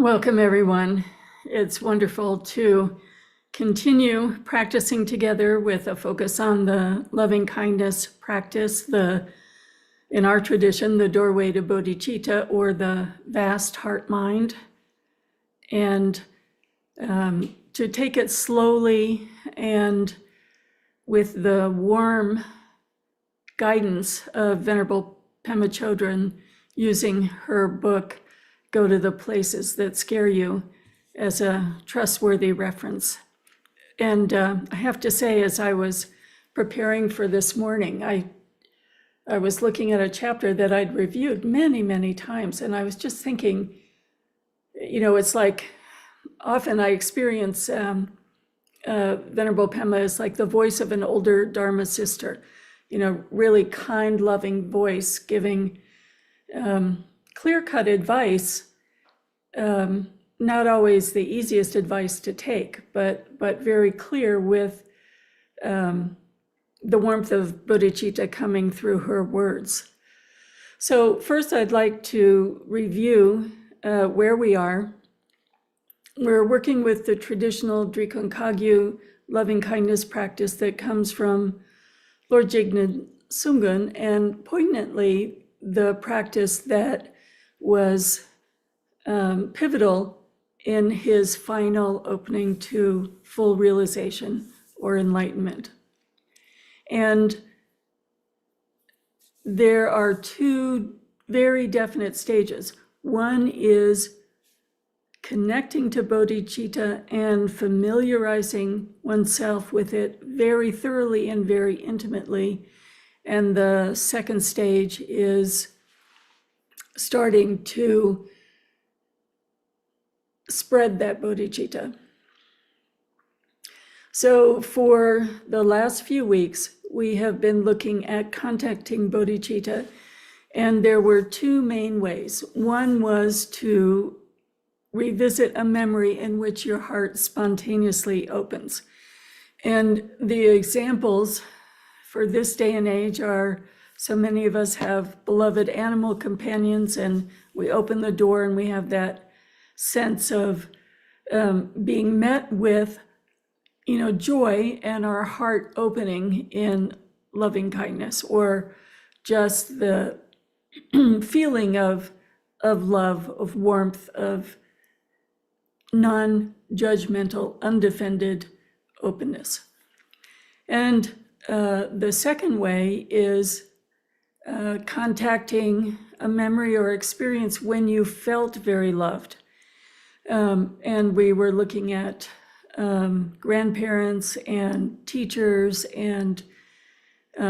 Welcome, everyone. It's wonderful to continue practicing together with a focus on the loving kindness practice, in our tradition, the doorway to bodhicitta, or the vast heart mind, and to take it slowly and with the warm guidance of Venerable Pema Chodron, using her book, Go to the Places That Scare You, as a trustworthy reference. And I have to say, as I was preparing for this morning, I was looking at a chapter that I'd reviewed many, many times, and I was just thinking, it's like often I experience Venerable Pema as like the voice of an older Dharma sister, really kind, loving voice, giving clear-cut advice, not always the easiest advice to take, but very clear with the warmth of bodhicitta coming through her words. So first, I'd like to review where we are. We're working with the traditional Drikung Kagyu loving kindness practice that comes from Lord Jigme Sungön, and poignantly, the practice that was pivotal in his final opening to full realization or enlightenment. And there are two very definite stages. One is connecting to bodhicitta and familiarizing oneself with it very thoroughly and very intimately. And the second stage is starting to spread that bodhicitta. So for the last few weeks, we have been looking at contacting bodhicitta, and there were two main ways. One was to revisit a memory in which your heart spontaneously opens. And the examples for this day and age are, so many of us have beloved animal companions, and we open the door and we have that sense of being met with, joy and our heart opening in loving kindness, or just the feeling of love, of warmth, of non-judgmental, undefended openness. And the second way is contacting a memory or experience when you felt very loved. And we were looking at grandparents and teachers and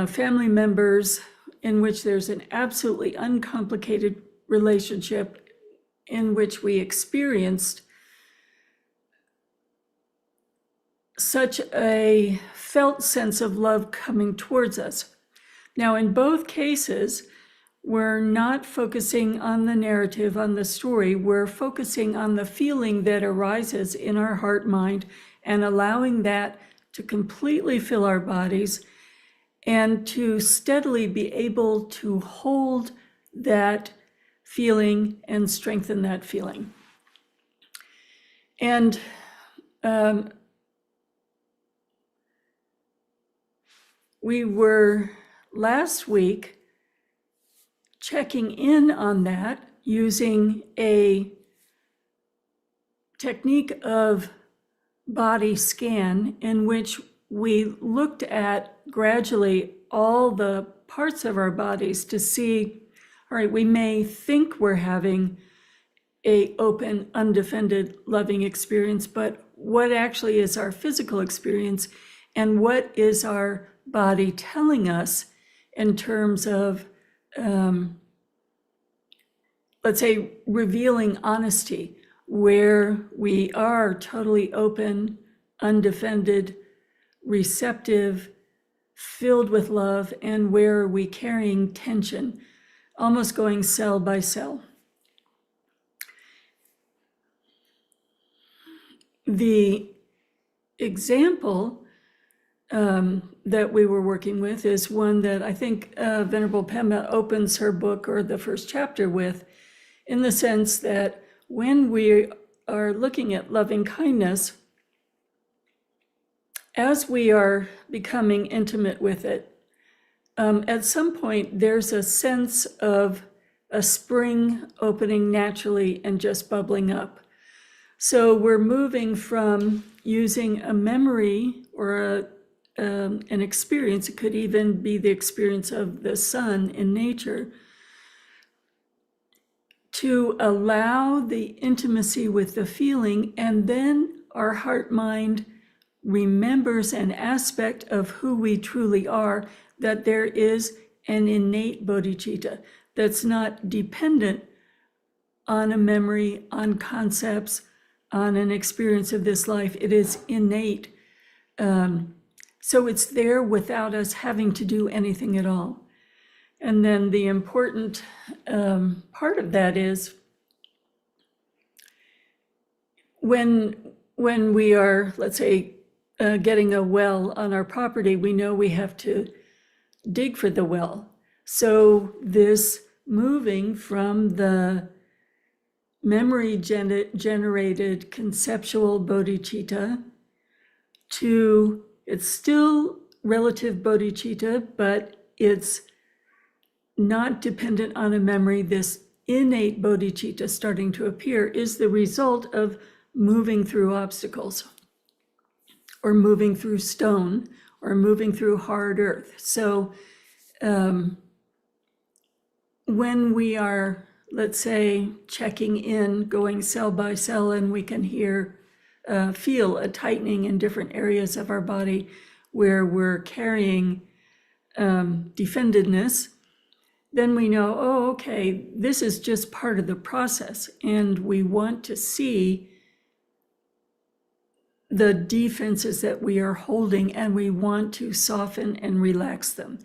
family members in which there's an absolutely uncomplicated relationship in which we experienced such a felt sense of love coming towards us. Now, in both cases, we're not focusing on the narrative, on the story. We're focusing on the feeling that arises in our heart mind and allowing that to completely fill our bodies and to steadily be able to hold that feeling and strengthen that feeling. And we were last week checking in on that using a technique of body scan in which we looked at gradually all the parts of our bodies to see, all right, we may think we're having a open, undefended, loving experience, but what actually is our physical experience, and what is our body telling us in terms of let's say, revealing honesty, where we are totally open, undefended, receptive, filled with love, and where are we carrying tension, almost going cell by cell. The example that we were working with is one that I think Venerable Pema opens her book or the first chapter with, in the sense that when we are looking at loving kindness, as we are becoming intimate with it, at some point there's a sense of a spring opening naturally and just bubbling up. So we're moving from using a memory or an experience, it could even be the experience of the sun in nature, to allow the intimacy with the feeling, and then our heart-mind remembers an aspect of who we truly are, that there is an innate bodhicitta that's not dependent on a memory, on concepts, on an experience of this life. It is innate. So it's there without us having to do anything at all. And then the important part of that is when we are, let's say, getting a well on our property, we know we have to dig for the well. So this moving from the memory generated conceptual bodhicitta to, it's still relative bodhicitta, but it's not dependent on a memory, this innate bodhicitta starting to appear, is the result of moving through obstacles, or moving through stone, or moving through hard earth. So when we are, let's say, checking in, going cell by cell, and we can feel a tightening in different areas of our body where we're carrying defendedness, then we know, oh, okay, this is just part of the process, and we want to see the defenses that we are holding, and we want to soften and relax them.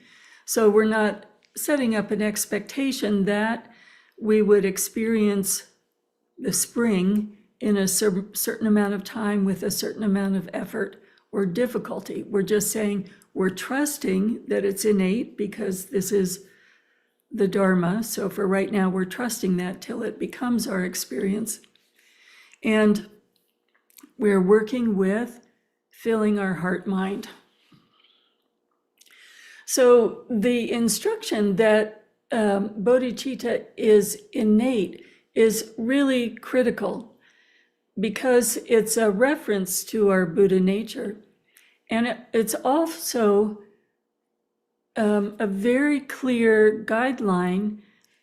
So we're not setting up an expectation that we would experience the spring in a certain amount of time with a certain amount of effort or difficulty. We're just saying we're trusting that it's innate because this is the Dharma. So for right now, we're trusting that till it becomes our experience. And we're working with filling our heart-mind. So the instruction that bodhicitta is innate is really critical because it's a reference to our Buddha nature. And it's also a very clear guideline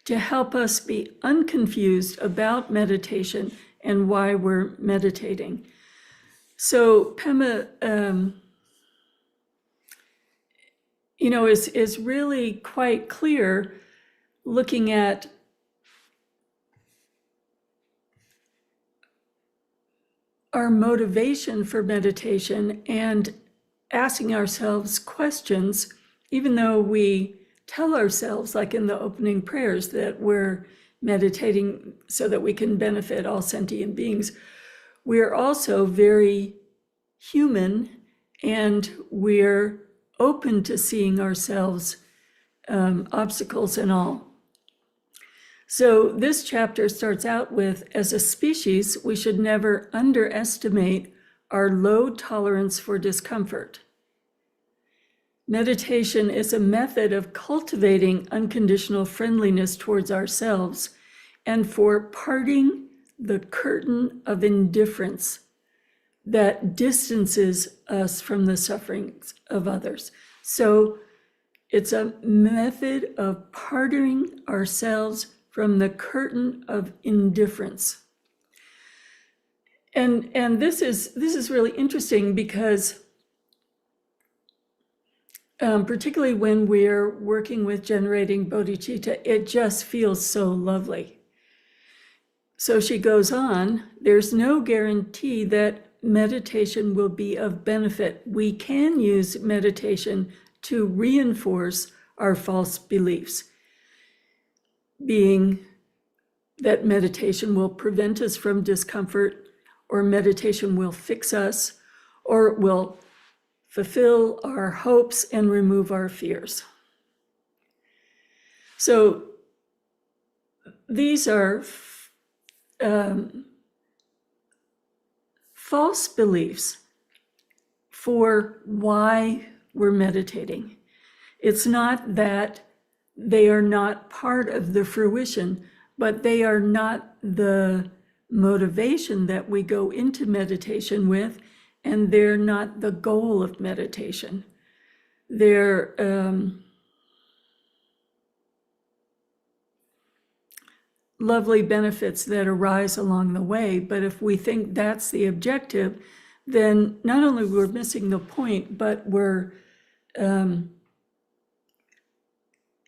to help us be unconfused about meditation and why we're meditating. So Pema, is really quite clear looking at our motivation for meditation and asking ourselves questions, even though we tell ourselves, like in the opening prayers, that we're meditating so that we can benefit all sentient beings. We're also very human, and we're open to seeing ourselves, obstacles and all. So this chapter starts out with, as a species, we should never underestimate our low tolerance for discomfort. Meditation is a method of cultivating unconditional friendliness towards ourselves and for parting the curtain of indifference that distances us from the sufferings of others. So it's a method of parting ourselves from the curtain of indifference. And this is really interesting because particularly when we're working with generating bodhicitta, it just feels so lovely. So she goes on, there's no guarantee that meditation will be of benefit. We can use meditation to reinforce our false beliefs, being that meditation will prevent us from discomfort, or meditation will fix us, or it will fulfill our hopes and remove our fears. So these are false beliefs for why we're meditating. It's not that they are not part of the fruition, but they are not the motivation that we go into meditation with, and they're not the goal of meditation. They're lovely benefits that arise along the way, but if we think that's the objective, then not only we're missing the point, but we're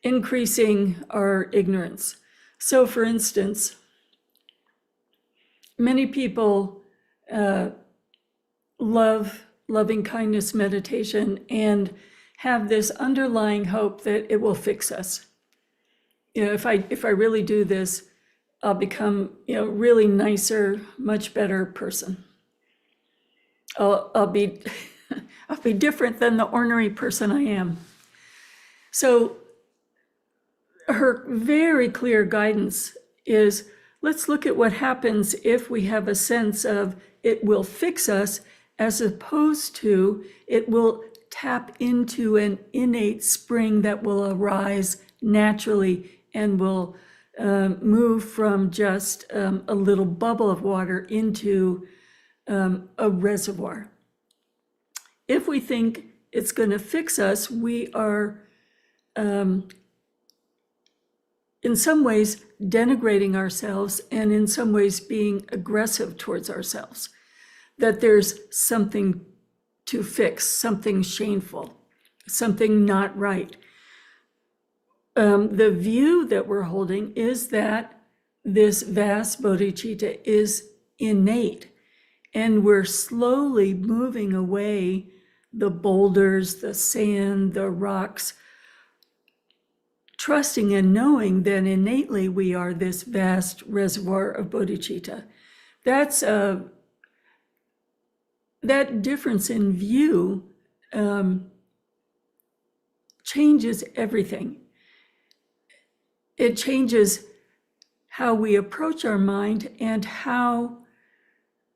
increasing our ignorance. So for instance, many people love loving kindness meditation and have this underlying hope that it will fix us. If I really do this, I'll become really nicer, much better person. I'll be I'll be different than the ornery person I am. So her very clear guidance is, let's look at what happens if we have a sense of it will fix us, as opposed to it will tap into an innate spring that will arise naturally and will move from just a little bubble of water into a reservoir. If we think it's going to fix us, we are in some ways denigrating ourselves and in some ways being aggressive towards ourselves, that there's something to fix, something shameful, something not right. The view that we're holding is that this vast bodhicitta is innate, and we're slowly moving away the boulders, the sand, the rocks, trusting and knowing that innately we are this vast reservoir of bodhicitta. That difference in view changes everything. It changes how we approach our mind and how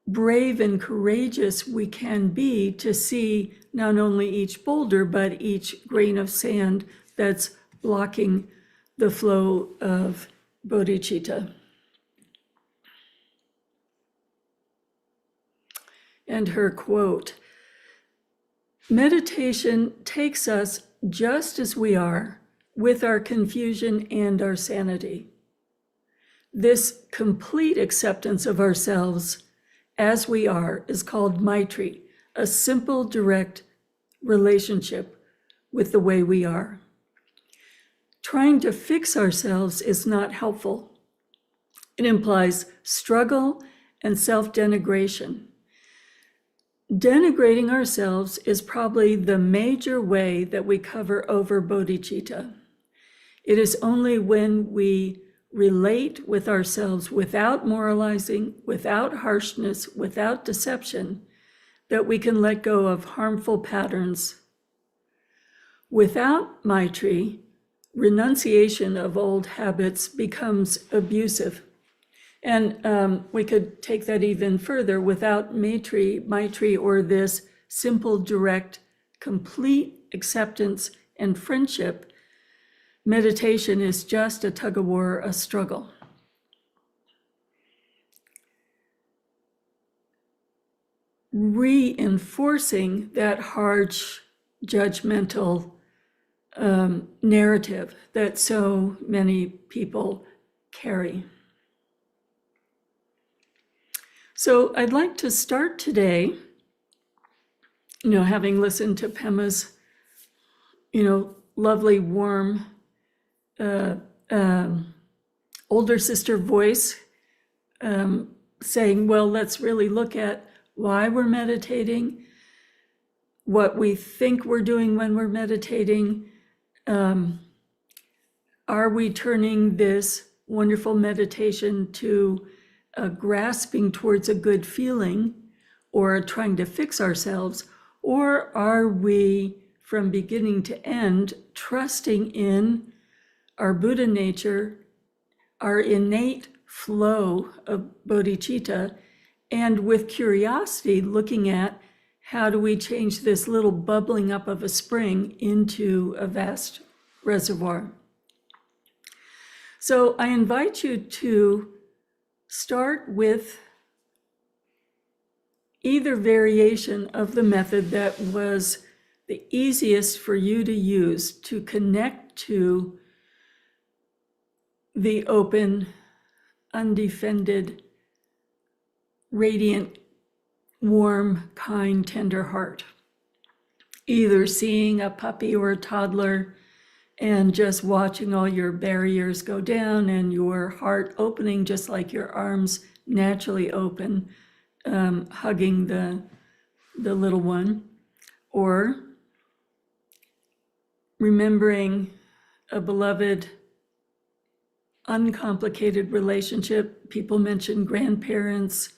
brave and courageous we can be to see not only each boulder, but each grain of sand that's blocking the flow of bodhicitta. And her quote, "Meditation takes us just as we are, with our confusion and our sanity. This complete acceptance of ourselves as we are is called Maitri, a simple, direct relationship with the way we are. Trying to fix ourselves is not helpful. It implies struggle and self-denigration. Denigrating ourselves is probably the major way that we cover over bodhicitta. It is only when we relate with ourselves without moralizing, without harshness, without deception, that we can let go of harmful patterns. Without Maitri, renunciation of old habits becomes abusive." And we could take that even further. Without Maitri, or this simple, direct, complete acceptance and friendship, meditation is just a tug-of-war, a struggle. Reinforcing that harsh, judgmental narrative that so many people carry. So I'd like to start today, having listened to Pema's, lovely, warm, older sister voice saying, well, let's really look at why we're meditating, what we think we're doing when we're meditating. Are we turning this wonderful meditation to grasping towards a good feeling or trying to fix ourselves? Or are we, from beginning to end, trusting in our Buddha nature, our innate flow of bodhicitta, and with curiosity looking at how do we change this little bubbling up of a spring into a vast reservoir. So I invite you to start with either variation of the method that was the easiest for you to use to connect to the open, undefended, radiant, warm, kind, tender heart. Either seeing a puppy or a toddler and just watching all your barriers go down and your heart opening just like your arms naturally open, hugging the little one, or remembering a beloved, uncomplicated relationship. People mention grandparents.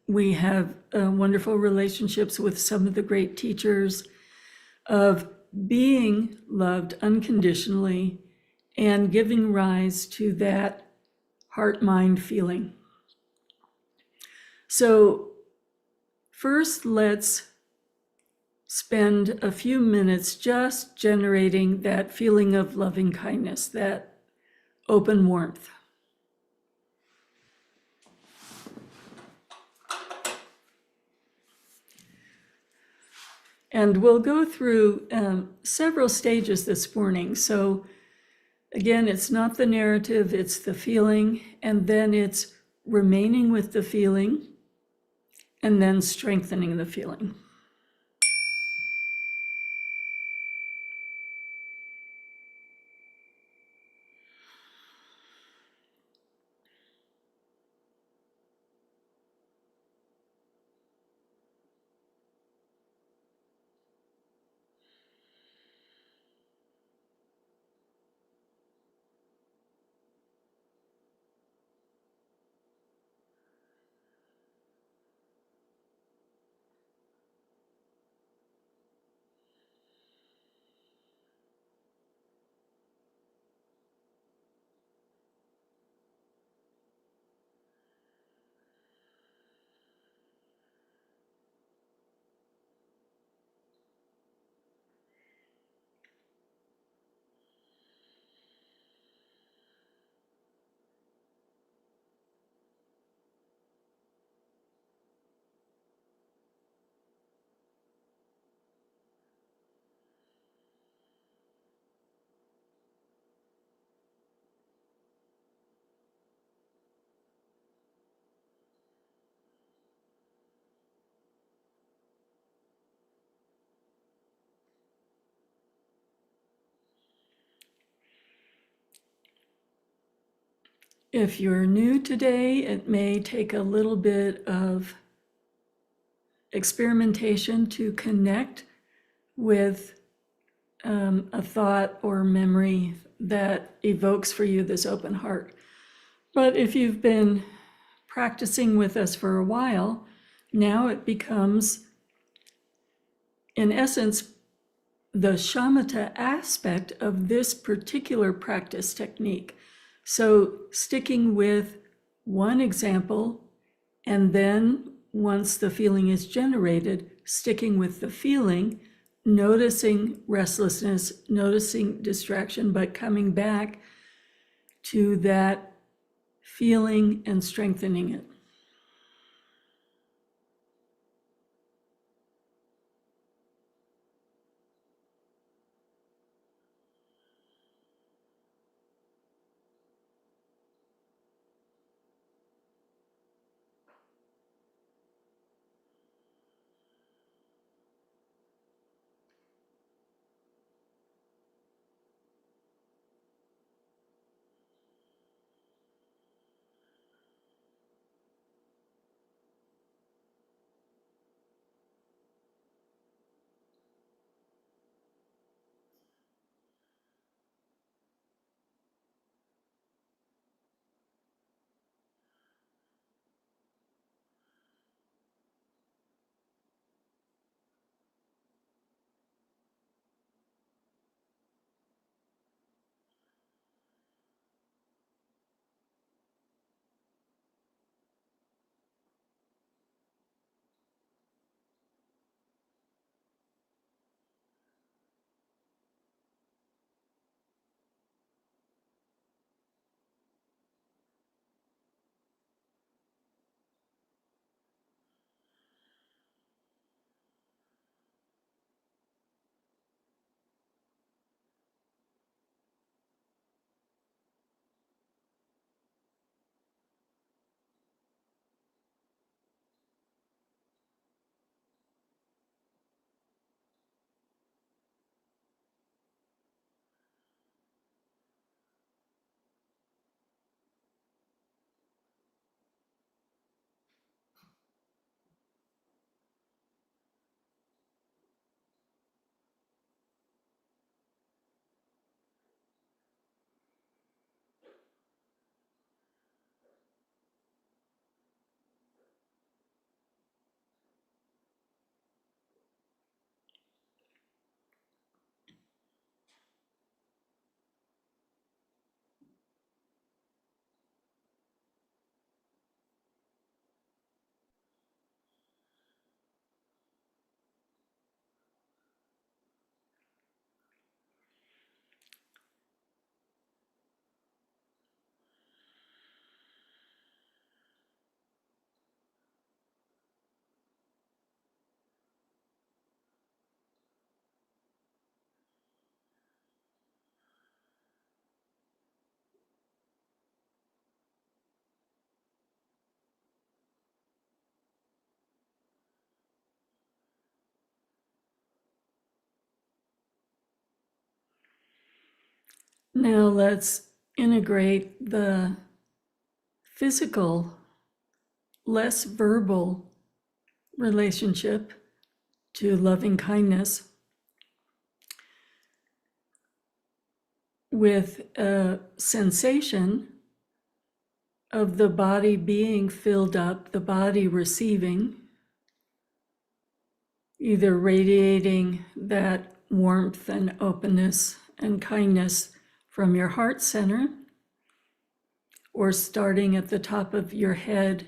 We have wonderful relationships with some of the great teachers of being loved unconditionally and giving rise to that heart-mind feeling. So first, let's spend a few minutes just generating that feeling of loving kindness, that open warmth. And we'll go through several stages this morning. So again, it's not the narrative, it's the feeling, and then it's remaining with the feeling, and then strengthening the feeling. If you're new today, it may take a little bit of experimentation to connect with a thought or memory that evokes for you this open heart. But if you've been practicing with us for a while, now it becomes, in essence, the shamatha aspect of this particular practice technique. So sticking with one example, and then once the feeling is generated, sticking with the feeling, noticing restlessness, noticing distraction, but coming back to that feeling and strengthening it. Now let's integrate the physical, less verbal relationship to loving kindness with a sensation of the body being filled up, the body receiving, either radiating that warmth and openness and kindness from your heart center, or starting at the top of your head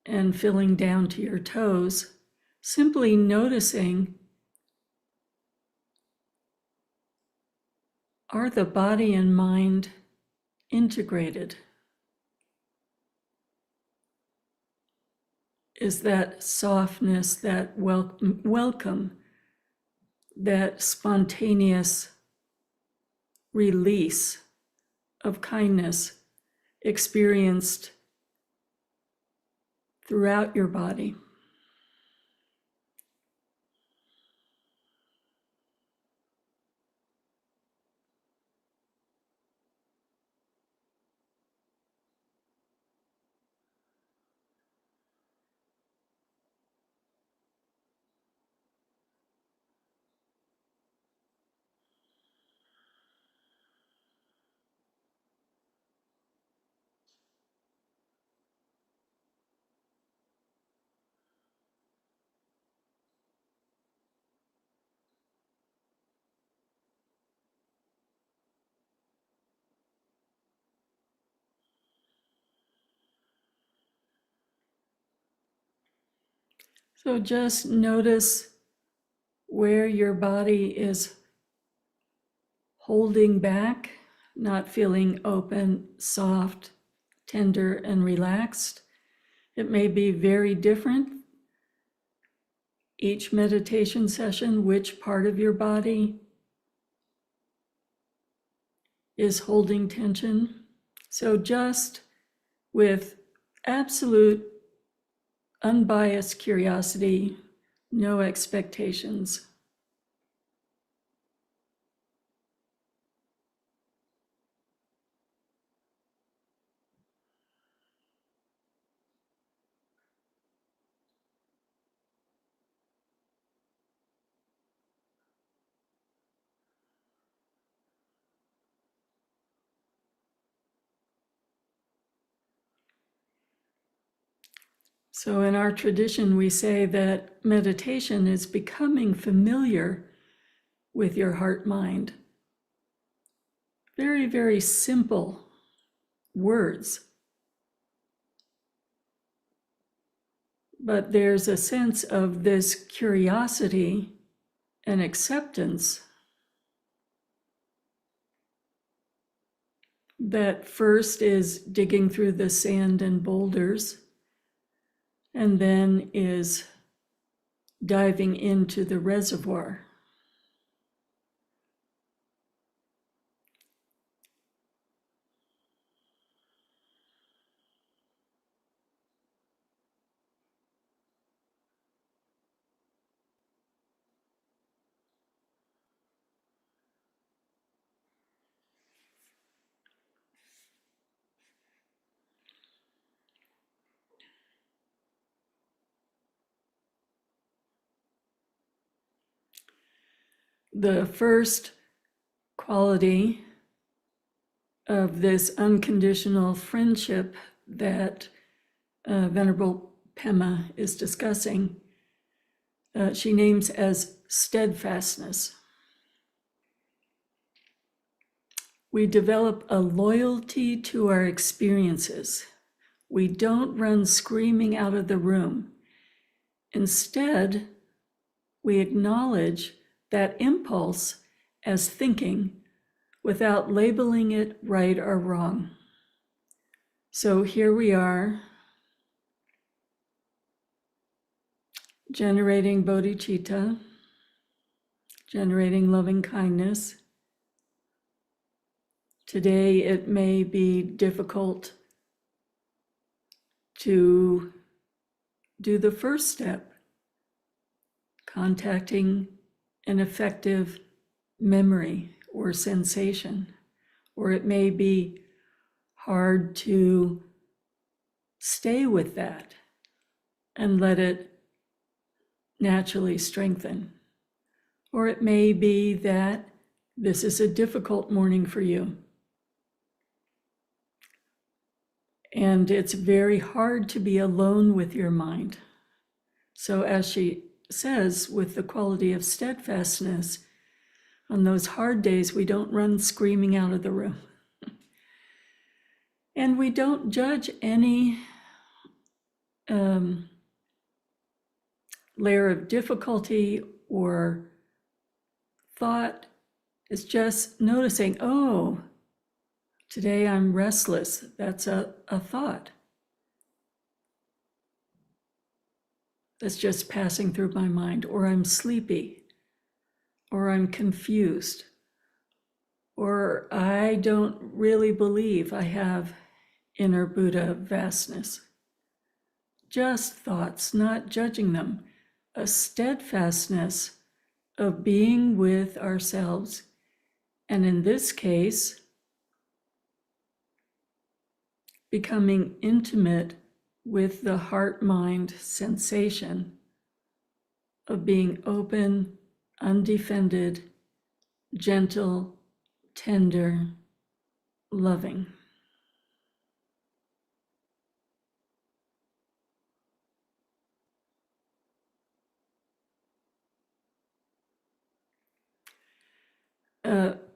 and filling down to your toes, simply noticing, are the body and mind integrated? Is that softness, that welcome, that spontaneous release of kindness experienced throughout your body? So just notice where your body is holding back, not feeling open, soft, tender, and relaxed. It may be very different each meditation session, which part of your body is holding tension. So just with absolute unbiased curiosity, no expectations. So in our tradition, we say that meditation is becoming familiar with your heart mind. Very, very simple words. But there's a sense of this curiosity and acceptance that first is digging through the sand and boulders, and then is diving into the reservoir. The first quality of this unconditional friendship that Venerable Pema is discussing, she names as steadfastness. We develop a loyalty to our experiences. We don't run screaming out of the room. Instead, we acknowledge that impulse as thinking without labeling it right or wrong. So here we are, generating bodhicitta, generating loving kindness. Today it may be difficult to do the first step, contacting an effective memory or sensation, or it may be hard to stay with that and let it naturally strengthen. Or it may be that this is a difficult morning for you. And it's very hard to be alone with your mind. So as she says, with the quality of steadfastness, on those hard days, we don't run screaming out of the room. And we don't judge any layer of difficulty or thought. It's just noticing, oh, today I'm restless. That's a thought that's just passing through my mind. Or I'm sleepy, or I'm confused, or I don't really believe I have inner Buddha vastness. Just thoughts, not judging them. A steadfastness of being with ourselves. And in this case, becoming intimate with the heart-mind sensation of being open, undefended, gentle, tender, loving.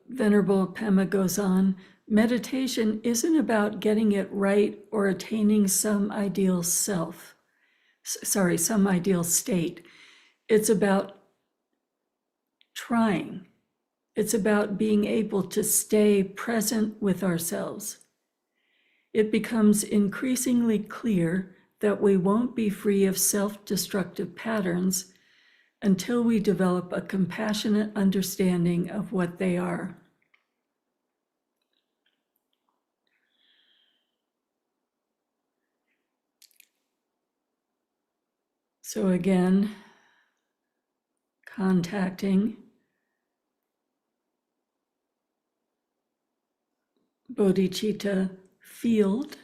Venerable Pema goes on, meditation isn't about getting it right or attaining some ideal some ideal state. It's about trying. It's about being able to stay present with ourselves. It becomes increasingly clear that we won't be free of self-destructive patterns until we develop a compassionate understanding of what they are. So again, contacting bodhicitta field,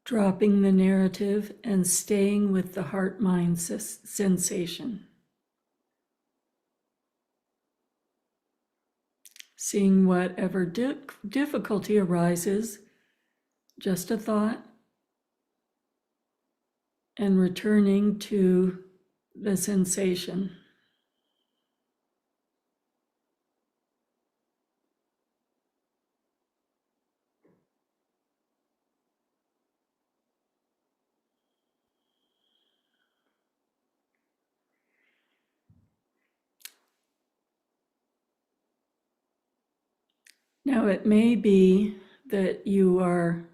dropping the narrative and staying with the heart-mind sensation. Seeing whatever difficulty arises, just a thought, and returning to the sensation. Now, it may be that you are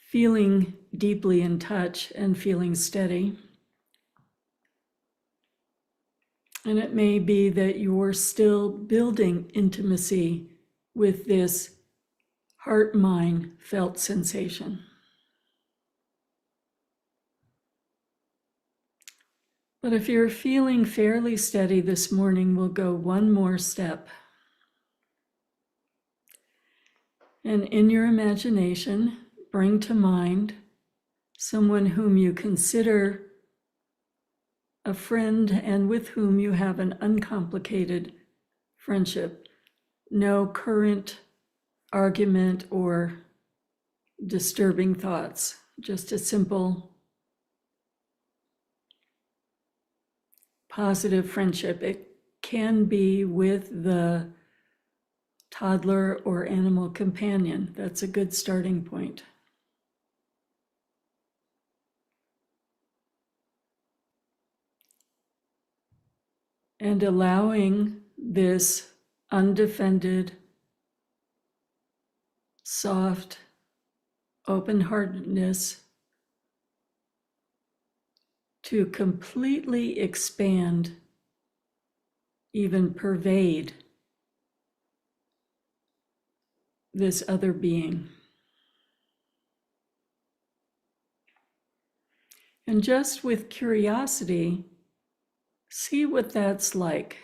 feeling deeply in touch and feeling steady. And it may be that you're still building intimacy with this heart-mind felt sensation. But if you're feeling fairly steady this morning, we'll go one more step. And in your imagination, bring to mind someone whom you consider a friend and with whom you have an uncomplicated friendship. No current argument or disturbing thoughts, just a simple positive friendship. It can be with the toddler or animal companion. That's a good starting point. And allowing this undefended, soft, open-heartedness to completely expand, even pervade this other being. And just with curiosity, see what that's like.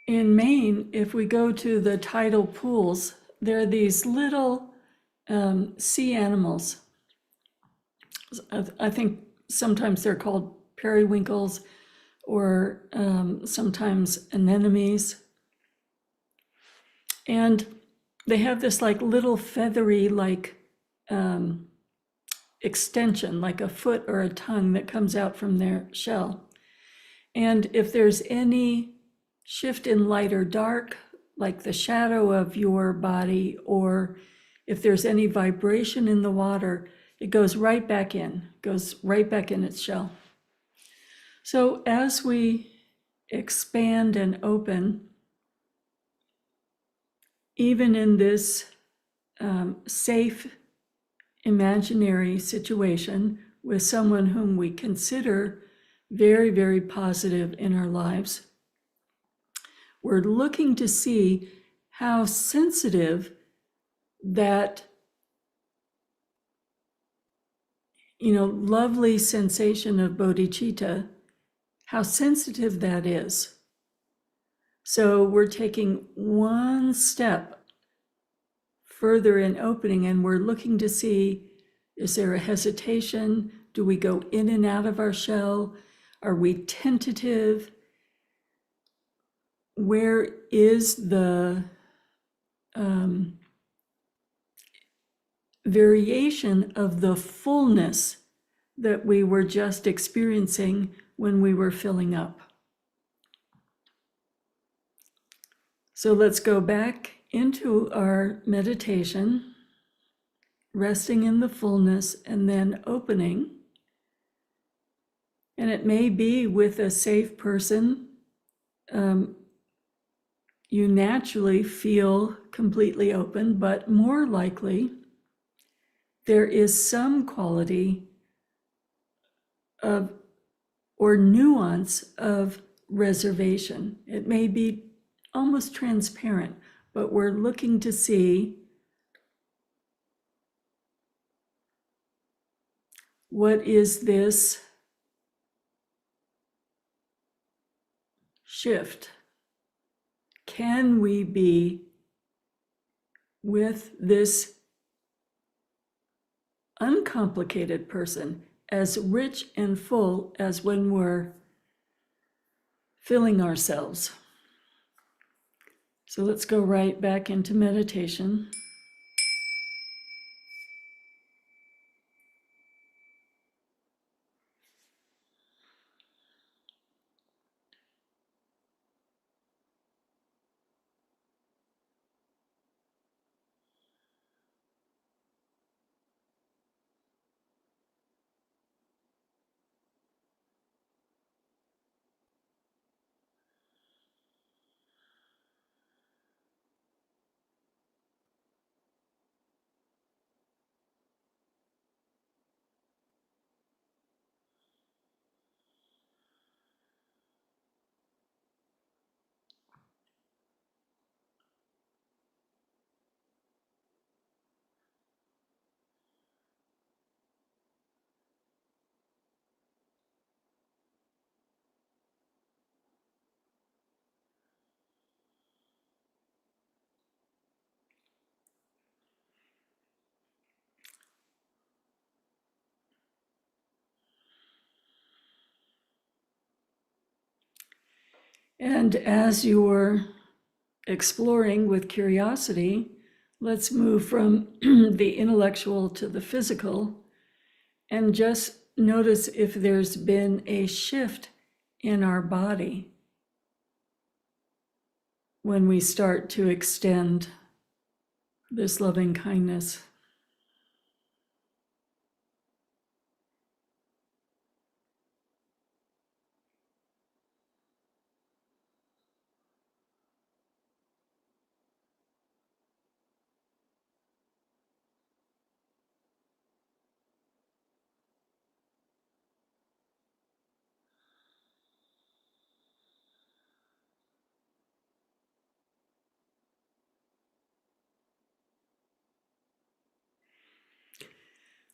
in Maine, if we go to the tidal pools, there are these little sea animals. I think sometimes they're called periwinkles or sometimes anemones. And they have this like little feathery like extension, like a foot or a tongue that comes out from their shell. And if there's any shift in light or dark, like the shadow of your body, or if there's any vibration in the water, it goes right back in its shell. So as we expand and open, even in this safe imaginary situation with someone whom we consider very, very positive in our lives, we're looking to see how sensitive that, lovely sensation of bodhicitta, how sensitive that is. So we're taking one step further in opening, and we're looking to see, is there a hesitation? Do we go in and out of our shell? Are we tentative? Where is the variation of the fullness that we were just experiencing when we were filling up? So let's go back into our meditation, resting in the fullness and then opening. And it may be with a safe person, you naturally feel completely open, but more likely there is some quality of or nuance of reservation. It may be almost transparent, but we're looking to see what is this shift. Can we be with this uncomplicated person as rich and full as when we're filling ourselves? So let's go right back into meditation. And as you're exploring with curiosity, let's move from the intellectual to the physical and just notice if there's been a shift in our body when we start to extend this loving kindness.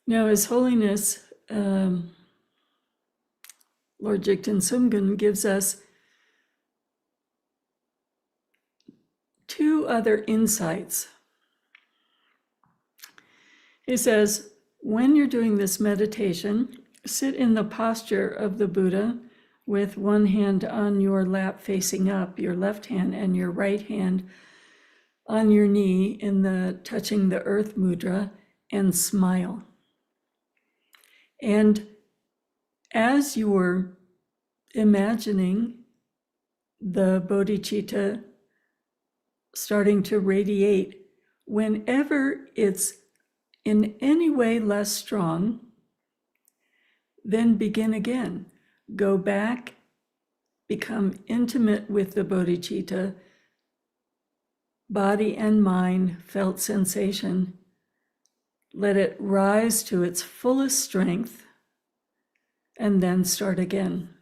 Now, His Holiness Lord Jigten Sumgun gives us few other insights. He says, when you're doing this meditation, sit in the posture of the Buddha with one hand on your lap facing up, your left hand, and your right hand on your knee in the touching the earth mudra, and smile. And as you're imagining the bodhicitta starting to radiate, whenever it's in any way less strong, then begin again. Go back, become intimate with the bodhicitta, body and mind, felt sensation. Let it rise to its fullest strength, and then start again.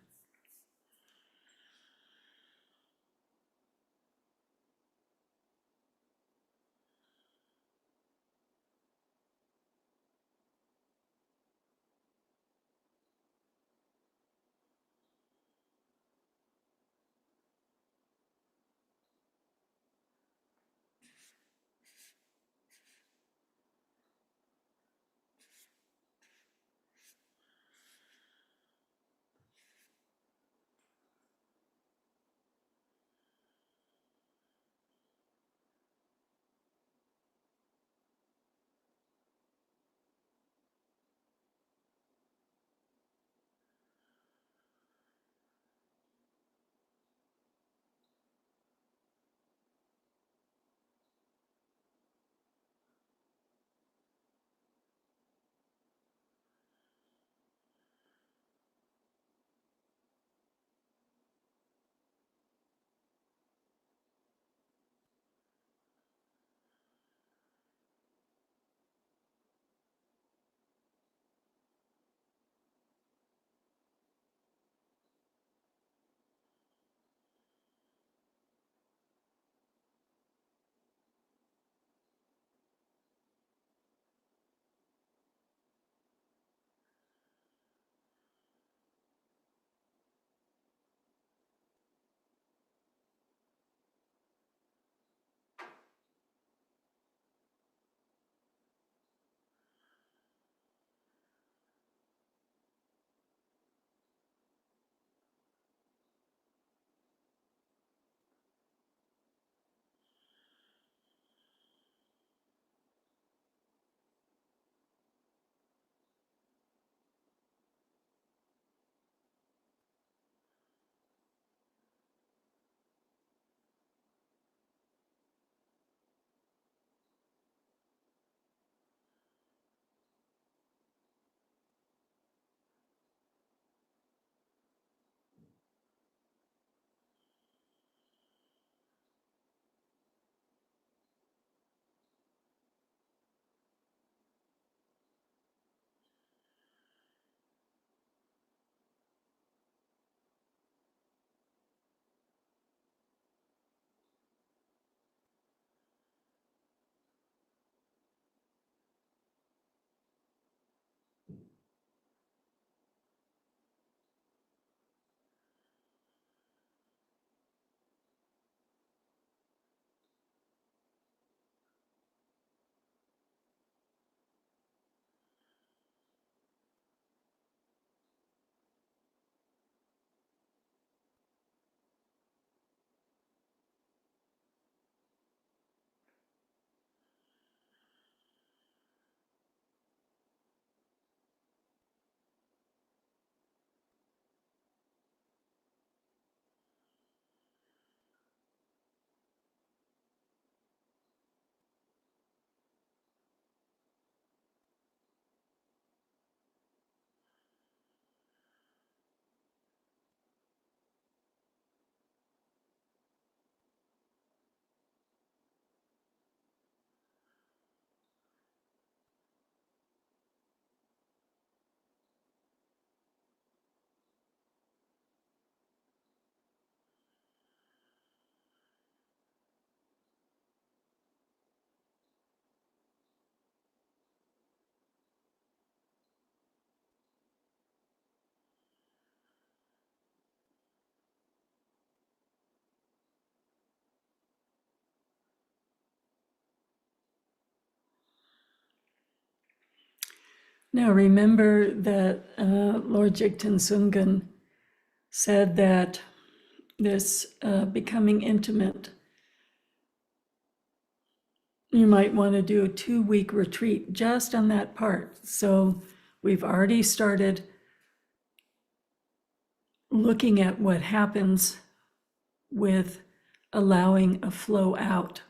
Now remember that Lord Jigten Sungen said that this becoming intimate, you might want to do a 2-week retreat just on that part. So we've already started looking at what happens with allowing a flow out.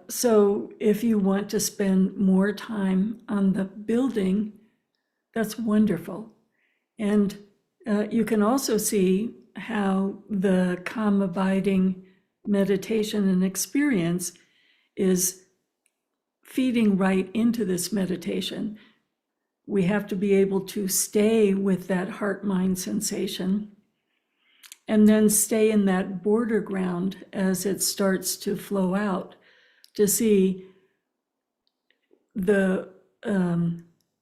So if you want to spend more time on the building, that's wonderful. And you can also see how the calm abiding meditation and experience is feeding right into this meditation. We have to be able to stay with that heart-mind sensation and then stay in that border ground as it starts to flow out to see the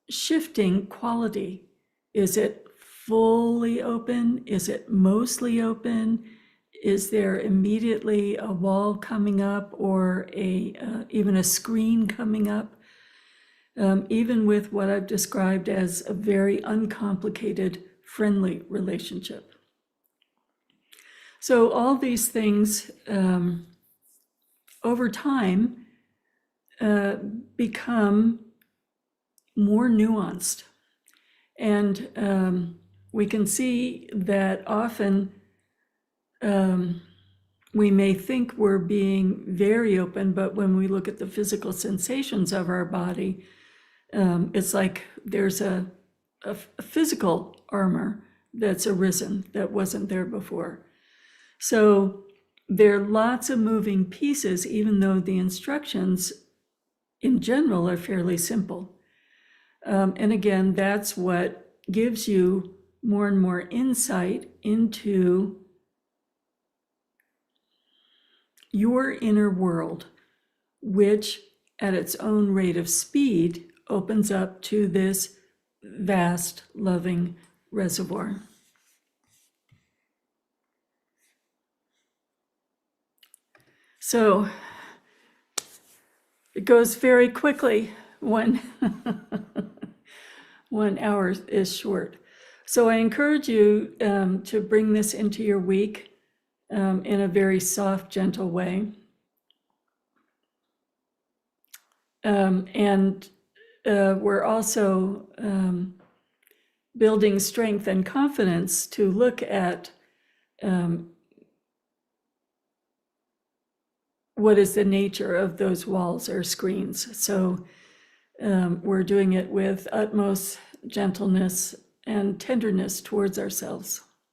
shifting quality. Is it fully open? Is it mostly open? Is there immediately a wall coming up or even a screen coming up? Even with what I've described as a very uncomplicated, friendly relationship. So all these things over time become more nuanced. And we can see that often we may think we're being very open, but when we look at the physical sensations of our body, it's like there's a physical armor that's arisen that wasn't there before. So there are lots of moving pieces, even though the instructions in general are fairly simple. And again, that's what gives you more and more insight into your inner world, which at its own rate of speed opens up to this vast, loving reservoir. So it goes very quickly when 1 hour is short. So I encourage you to bring this into your week in a very soft, gentle way. And we're also building strength and confidence to look at what is the nature of those walls or screens. So we're doing it with utmost gentleness and tenderness towards ourselves.